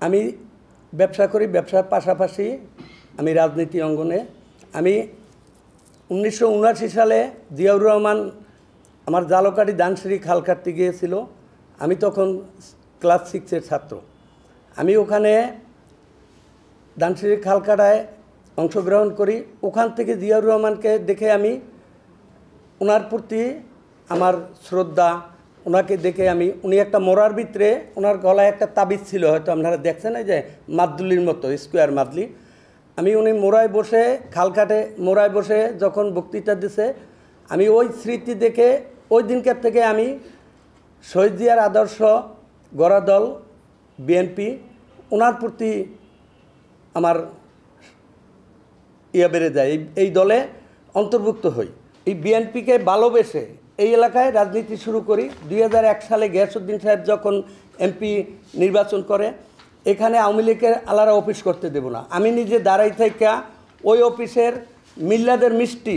আমি ব্যবসা করি, ব্যবসার পাশাপাশি আমি রাজনীতি অঙ্গনে। আমি 1979 সালে জিয়াউর রহমান আমার জালকাঠি দানসিঁড়ি খাল কাটতে গিয়েছিল। আমি তখন ক্লাস 6-এর ছাত্র। আমি ওখানে দানসিঁড়ি খাল কাটায় অংশগ্রহণ করি। ওখান থেকে জিয়াউর রহমানকে দেখে আমি ওনার প্রতি আমার শ্রদ্ধা, ওনাকে দেখে উনি একটা মোড়ার ভিতরে ওনার গলায় একটা তাবিজ ছিল, হয়তো আপনারা দেখছেন, এই যে মাদুলির মতো স্কোয়ার মাদলি। উনি মোড়ায় বসে খাল কাটে মোড়ায় বসে যখন বক্তৃতা দিছে, আমি ওই স্মৃতি দেখে ওই দিনকার থেকে আমি শহীদ জিয়ার আদর্শ গড়া দল বিএনপি, ওনার প্রতি আমার বেড়ে যায়। এই দলে অন্তর্ভুক্ত হই। এই বিএনপিকে ভালোবেসে এই এলাকায় রাজনীতি শুরু করি। 2001 সালে গিয়াসউদ্দিন সাহেব যখন এমপি নির্বাচন করে, এখানে আওয়ামী লীগের আলাদা অফিস করতে দেব না, আমি নিজে দাঁড়াই থেকে ওই অফিসের মিল্লাদের মিষ্টি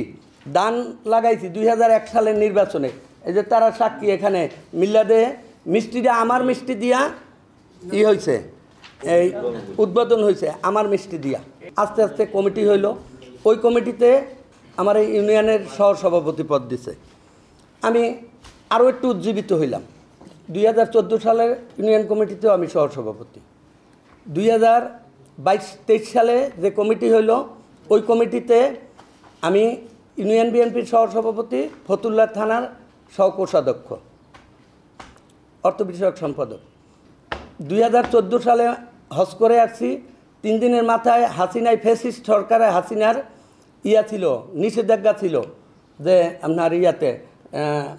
দান লাগাইছি 2001 সালের নির্বাচনে। এই যে তারা সাক্ষী, এখানে মিল্লাদে মিষ্টিটা আমার মিষ্টি দিয়া হয়েছে, এই উদ্বোধন হয়েছে আমার মিষ্টি দিয়া। আস্তে আস্তে কমিটি হইল। ওই কমিটিতে আমার এই ইউনিয়নের সহসভাপতি পদ দিছে। আমি আরও একটু উজ্জীবিত হইলাম। 2014 সালের ইউনিয়ন কমিটিতেও আমি সহসভাপতি। 2022-23 সালে যে কমিটি হইল, ওই কমিটিতে আমি ইউনিয়ন বিএনপির সহসভাপতি, ফতুল্লা থানার সহকোষাধ্যক্ষ, অর্থ বিষয়ক সম্পাদক। 2014 সালে হজ করে আসছি। 3 দিনের মাথায় হাসিনায় ফ্যাসিস্ট সরকারে হাসিনার ছিল, নিষেধাজ্ঞা ছিল যে আপনার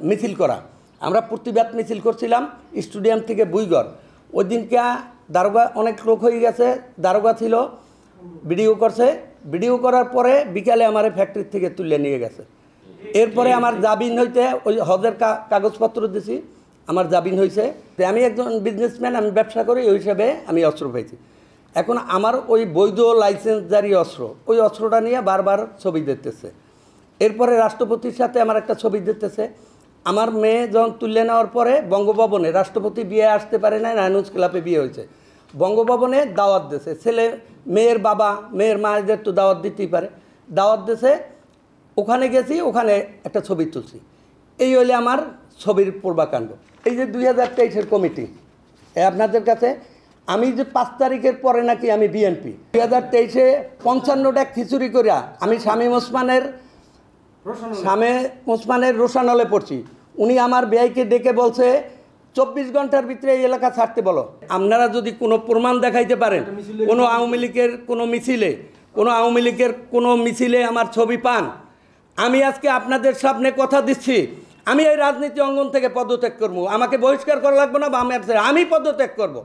মিছিল করা। আমরা প্রতিবাদ মিছিল করছিলাম স্টেডিয়াম থেকে বুইগড়। ওই দিনকে দারোগা অনেক লোক হয়ে গেছে, দারোগা ছিল, ভিডিও করছে। ভিডিও করার পরে বিকালে আমার ফ্যাক্টরি থেকে তুলে নিয়ে গেছে। এরপরে আমার জামিন হইতে ওই হজের কাগজপত্র দিছি, আমার জামিন হয়েছে। আমি একজন বিজনেসম্যান, আমি ব্যবসা করি, ওই হিসাবে আমি অস্ত্র পাইছি। এখন আমার ওই বৈধ লাইসেন্সজারি অস্ত্র, ওই অস্ত্রটা নিয়ে বারবার ছবি দিতেছে। এরপরে রাষ্ট্রপতির সাথে আমার একটা ছবি দিতেছে। আমার মেয়ে যখন তুলে নেওয়ার পরে বঙ্গভবনে, রাষ্ট্রপতি বিয়ে আসতে পারে না, নানুজ ক্লাবে বিয়ে হয়েছে, বঙ্গভবনে দাওয়াত দিয়েছে। ছেলে মেয়ের বাবা মেয়ের মায়েদের তো দাওয়াত দিতেই পারে, দাওয়াত দিয়েছে। ওখানে গেছি, ওখানে একটা ছবি তুলছি। এই হইলে আমার ছবির পূর্বাকাণ্ড। এই যে 2023-এর কমিটি আপনাদের কাছে, আমি যে 5 তারিখের পরে নাকি আমি বিএনপি, 2023-এ 55টা খিচুড়ি করিয়া আমি শামীম ওসমানের রোশানলে পড়ছি। উনি আমার ভাইকে ডেকে বলছে 24 ঘন্টার ভিতরে এই এলাকা ছাড়তে বলো। আপনারা যদি কোনো প্রমাণ দেখাইতে পারেন, কোনো আওয়ামী লীগের কোনো মিছিলে আমার ছবি পান, আমি আজকে আপনাদের সামনে কথা দিচ্ছি, আমি এই রাজনীতি অঙ্গন থেকে পদত্যাগ করবো। আমাকে বহিষ্কার করা লাগবে না, বা আমি পদত্যাগ করবো।